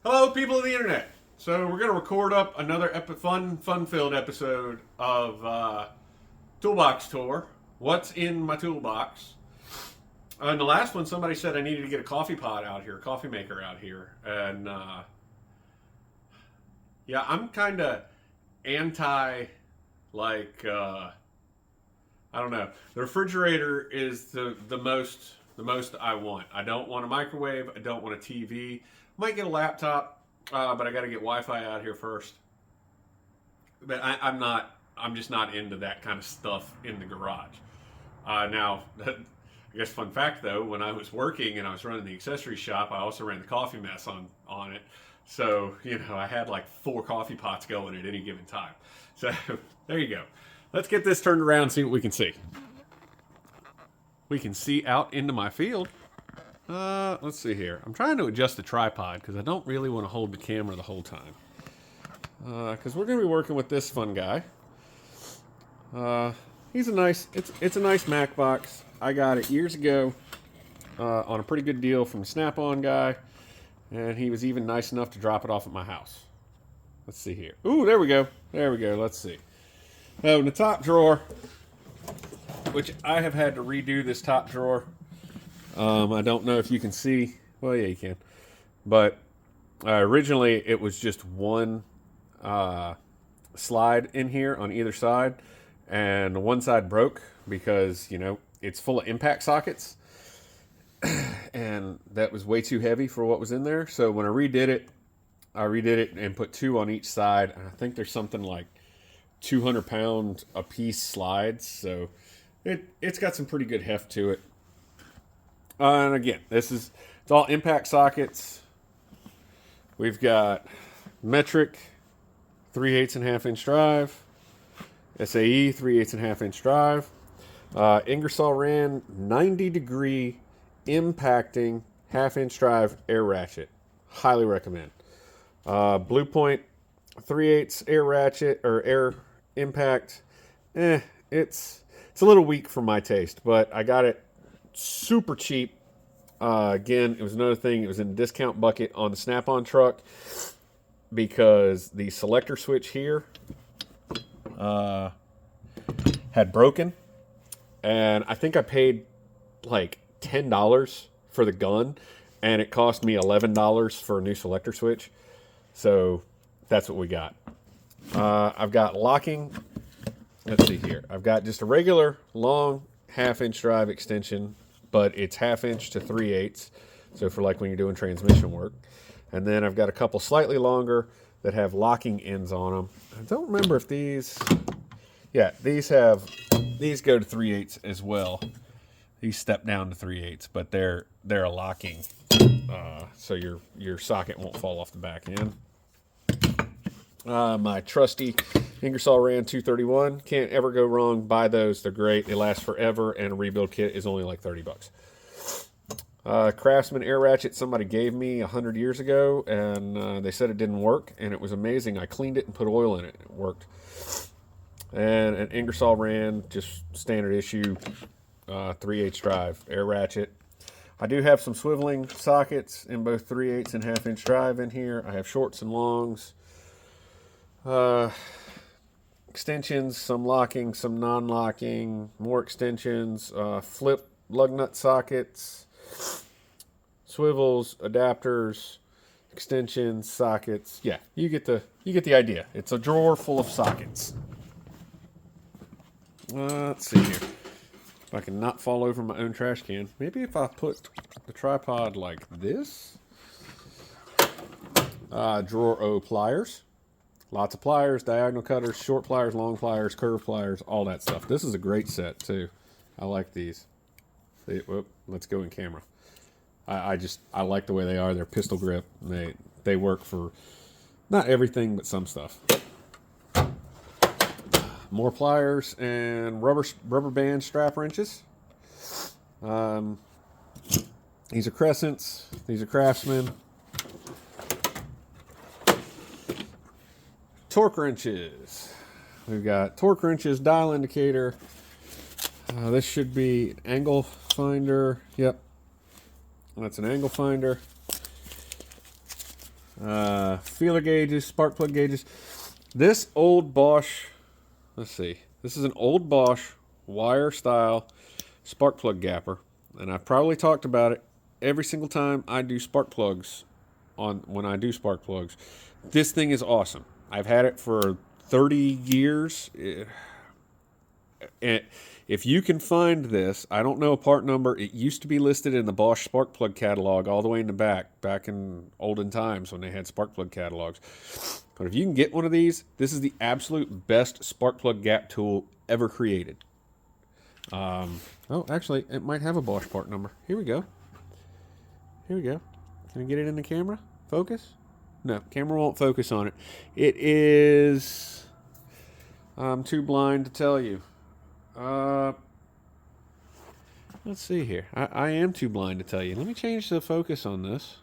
Hello, people of the internet. So we're going to record up another fun-filled episode of Toolbox Tour. What's in my toolbox? In the last one, somebody said I needed to get a coffee pot out here, a coffee maker out here, and yeah, I'm kind of anti, like, I don't know. The refrigerator is the most I want. I don't want a microwave. I don't want a TV. Might get a laptop, but I got to get Wi-Fi out here first. But I'm just not into that kind of stuff in the garage. Now, I guess fun fact though, when I was working and I was running the accessory shop, I also ran the coffee mess on it. So I had like 4 coffee pots going at any given time. So there you go. Let's get this turned around and see what we can see. We can see out into my field. Let's see here. I'm trying to adjust the tripod because I don't really want to hold the camera the whole time. Because we're going to be working with this fun guy. It's a nice Mac box. I got it years ago on a pretty good deal from the Snap-on guy. And he was even nice enough to drop it off at my house. Let's see here. Ooh, there we go. There we go. Let's see. Oh, in the top drawer, which I have had to redo this top drawer. I don't know if you can see. Well, yeah, you can. But originally, it was just one slide in here on either side. And one side broke because, it's full of impact sockets. And that was way too heavy for what was in there. So when I redid it and put 2 on each side. And I think there's something like 200-pound a piece slides. So it's got some pretty good heft to it. And again, it's all impact sockets. We've got metric 3/8 and 1/2 inch drive, SAE 3/8 and 1/2 inch drive, Ingersoll Rand 90-degree impacting 1/2 inch drive air ratchet. Highly recommend. Blue Point 3/8 air ratchet or air impact. It's a little weak for my taste, but I got it super cheap. Again, it was another thing. It was in a discount bucket on the Snap-on truck because the selector switch here had broken, and I think I paid like $10 for the gun, and it cost me $11 for a new selector switch. So that's what we got. I've got locking. Let's see here. I've got just a regular long 1/2 inch drive extension, but it's 1/2 inch to 3/8. So for like when you're doing transmission work. And then I've got a couple slightly longer that have locking ends on them. I don't remember if these, yeah, these go to 3/8 as well. These step down to 3/8, but they're a locking, so your socket won't fall off the back end. My trusty Ingersoll Rand 231. Can't ever go wrong. Buy those. They're great. They last forever, and a rebuild kit is only like $30. Craftsman air ratchet somebody gave me 100 years ago, and they said it didn't work, and it was amazing. I cleaned it and put oil in it. It worked. And an Ingersoll Rand, just standard issue 3/8 drive air ratchet. I do have some swiveling sockets in both 3/8 and 1/2 inch drive in here. I have shorts and longs. Extensions, some locking, some non-locking, more extensions, flip lug nut sockets, swivels, adapters, extensions, sockets. Yeah, you get the idea. It's a drawer full of sockets. Let's see here. If I can not fall over my own trash can. Maybe if I put the tripod like this. Drawer O pliers. Lots of pliers, diagonal cutters, short pliers, long pliers, curved pliers, all that stuff. This is a great set too. I like these. Let's go in camera. I like the way they are. They're pistol grip. They work for not everything, but some stuff. More pliers and rubber band strap wrenches. These are Crescents. These are Craftsman. Torque wrenches. We've got torque wrenches, dial indicator. This should be an angle finder. Yep. That's an angle finder. Feeler gauges, spark plug gauges. This old Bosch, let's see. This is an old Bosch wire style spark plug gapper. And I've probably talked about it every single time I do spark plugs when I do spark plugs. This thing is awesome. I've had it for 30 years. And if you can find this, I don't know a part number. It used to be listed in the Bosch spark plug catalog all the way in the back in olden times when they had spark plug catalogs. But if you can get one of these, this is the absolute best spark plug gap tool ever created. Oh, actually, it might have a Bosch part number. Here we go. Here we go. Can I get it in the camera? Focus? No, camera won't focus on it. It is... I'm too blind to tell you. Let's see here. I am too blind to tell you. Let me change the focus on this.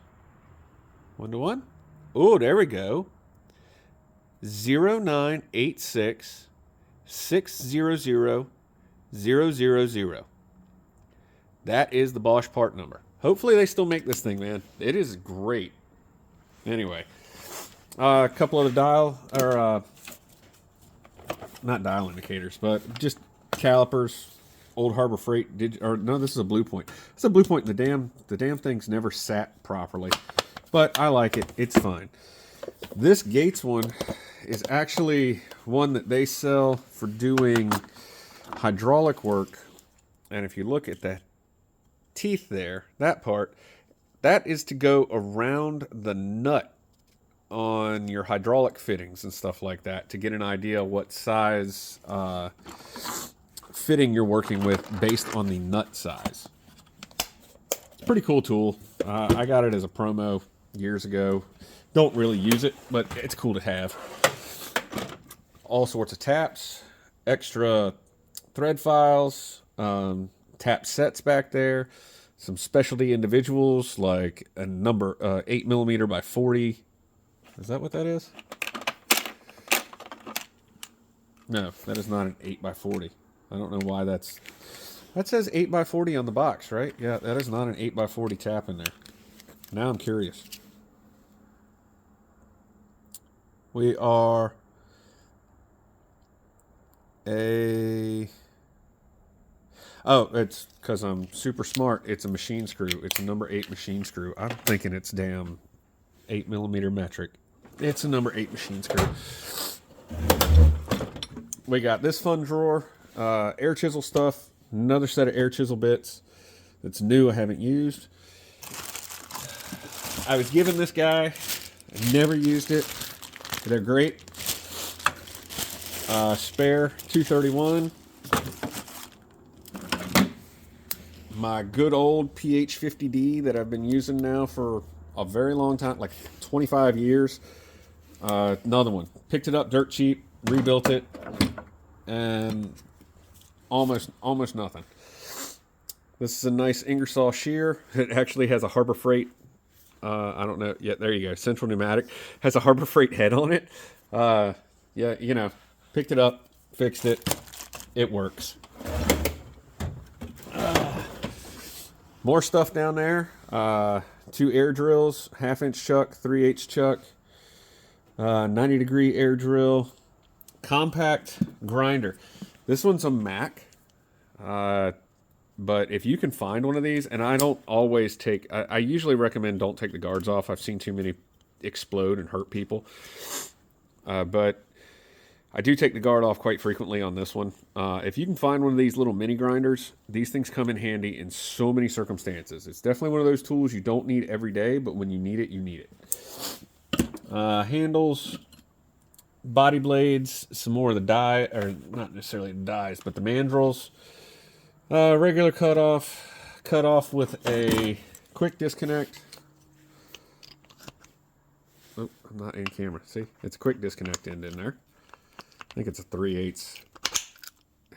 1-to-1. Oh, there we go. 0986 600 000. That is the Bosch part number. Hopefully they still make this thing, man. It is great. Anyway, a couple of the not dial indicators, but just calipers. Old Harbor Freight no, this is a Blue Point. It's a Blue Point. The damn thing's never sat properly, but I like it. It's fine. This Gates one is actually one that they sell for doing hydraulic work. And if you look at that teeth there, that part, that is to go around the nut on your hydraulic fittings and stuff like that to get an idea what size fitting you're working with based on the nut size. It's a pretty cool tool. I got it as a promo years ago. Don't really use it, but it's cool to have. All sorts of taps, extra thread files, tap sets back there, some specialty individuals like a number 8mm by 40. Is that what that is? No, that is not an 8 by 40. I don't know why that says 8 by 40 on the box, right? Yeah, that is not an 8 by 40 tap in there. Now I'm curious. We are oh, it's because I'm super smart. It's a machine screw. It's a number 8 machine screw. I'm thinking it's damn 8mm metric. It's a number 8 machine screw. We got this fun drawer, air chisel stuff, another set of air chisel bits that's new I haven't used. I was given this guy. I never used it. They're great. Spare 231. My good old PH50D that I've been using now for a very long time, like 25 years. Another one. Picked it up dirt cheap, rebuilt it, and almost nothing. This is a nice Ingersoll shear. It actually has a Harbor Freight. I don't know. Yeah, there you go. Central Pneumatic. Has a Harbor Freight head on it. Yeah, you know, picked it up, fixed it. It works. More stuff down there. 2 air drills, 1/2-inch chuck, 3/8 chuck, 90-degree air drill, compact grinder. This one's a Mac, but if you can find one of these, and I don't always take, I usually recommend don't take the guards off. I've seen too many explode and hurt people. But I do take the guard off quite frequently on this one. If you can find one of these little mini grinders, these things come in handy in so many circumstances. It's definitely one of those tools you don't need every day, but when you need it, you need it. Handles, body blades, some more of the die, or not necessarily the dies, but the mandrels. Regular cut off with a quick disconnect. Oh, I'm not in camera. See, it's a quick disconnect end in there. I think it's a 3/8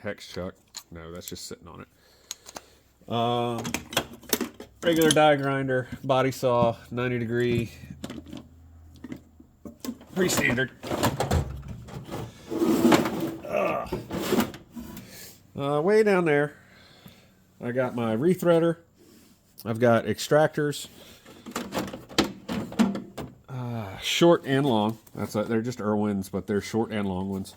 hex chuck. No, that's just sitting on it. Regular die grinder, body saw, 90-degree. Pretty standard. Way down there, I got my rethreader. I've got extractors. short and long. They're just Irwins, but they're short and long ones.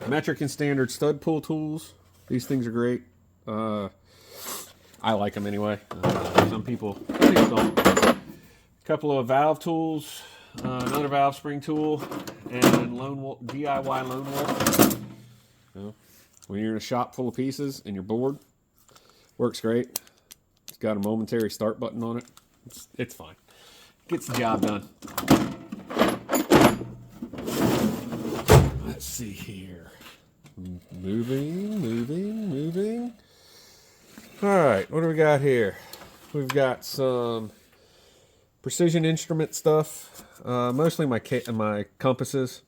Metric and standard stud pull tools. These things are great. I like them anyway. Some people don't. A couple of valve tools, another valve spring tool, and Lone Wolf, DIY Lone Wolf. You know, when you're in a shop full of pieces and you're bored, works great. It's got a momentary start button on it. It's fine. Gets the job done. Let's see here. Moving. All right, what do we got here? We've got some precision instrument stuff, mostly my compasses,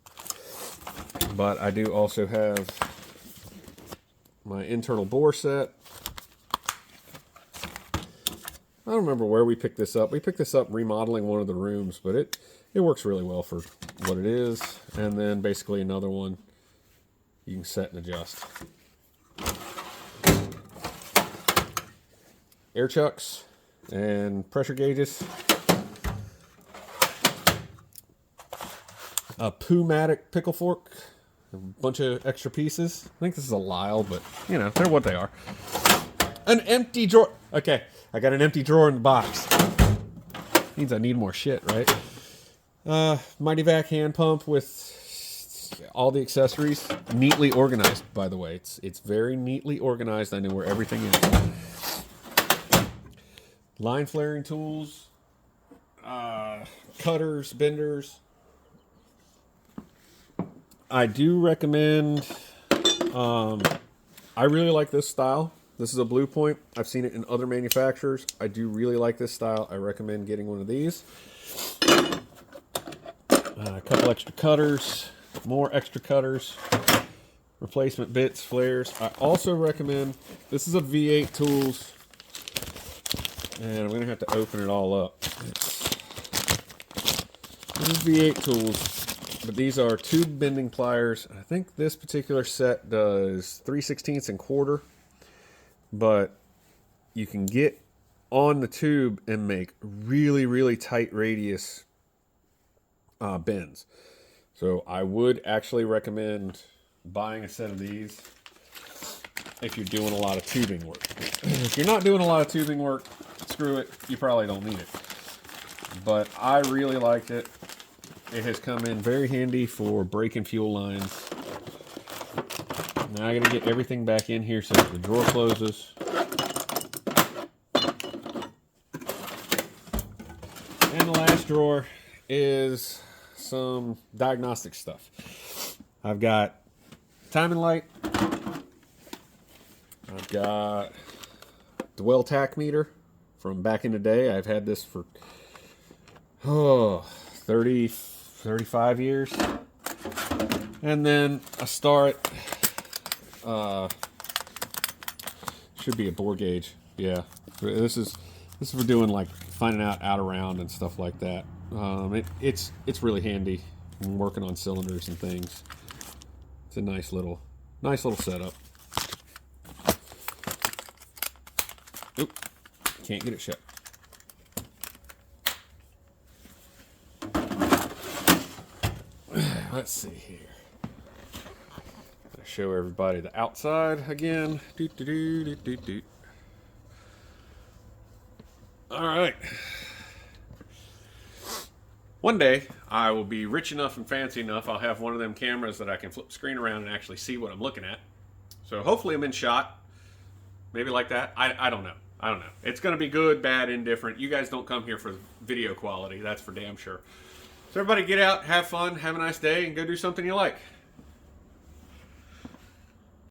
but I do also have my internal bore set. I don't remember where we picked this up. We picked this up remodeling one of the rooms, but it works really well for what it is. And then basically another one you can set and adjust. Air chucks and pressure gauges. A Poomatic pickle fork. A bunch of extra pieces. I think this is a Lyle, but you know, they're what they are. An empty drawer. Okay, I got an empty drawer in the box. Means I need more shit, right? Mighty Vac hand pump with all the accessories. Neatly organized, by the way. It's very neatly organized. I know where everything is. Line flaring tools. Cutters, benders. I do recommend, I really like this style. This is a Blue Point. I've seen it in other manufacturers. I do really like this style. I recommend getting one of these. A couple extra cutters, more extra cutters, replacement bits, flares. I also recommend, this is a V8 Tools, and I'm going to have to open it all up. This is V8 Tools, but these are tube bending pliers. I think this particular set does 3/16 and quarter, but you can get on the tube and make really, really tight radius bends. So I would actually recommend buying a set of these if you're doing a lot of tubing work. If you're not doing a lot of tubing work, screw it, you probably don't need it. But I really liked it. It has come in very handy for breaking fuel lines. Now I gotta get everything back in here so that the drawer closes. And the last drawer is some diagnostic stuff. I've got timing light. I've got the well tack meter from back in the day. I've had this for 30, 35 years. And then a start. Should be a bore gauge. Yeah, this is for doing like finding out around and stuff like that. It's really handy when working on cylinders and things. It's a nice little setup. Oop, can't get it shut. Let's see here. I'll show everybody the outside again. All right. One day, I will be rich enough and fancy enough, I'll have one of them cameras that I can flip the screen around and actually see what I'm looking at. So hopefully I'm in shot. Maybe like that. I don't know. I don't know. It's going to be good, bad, indifferent. You guys don't come here for video quality. That's for damn sure. So everybody get out, have fun, have a nice day, and go do something you like.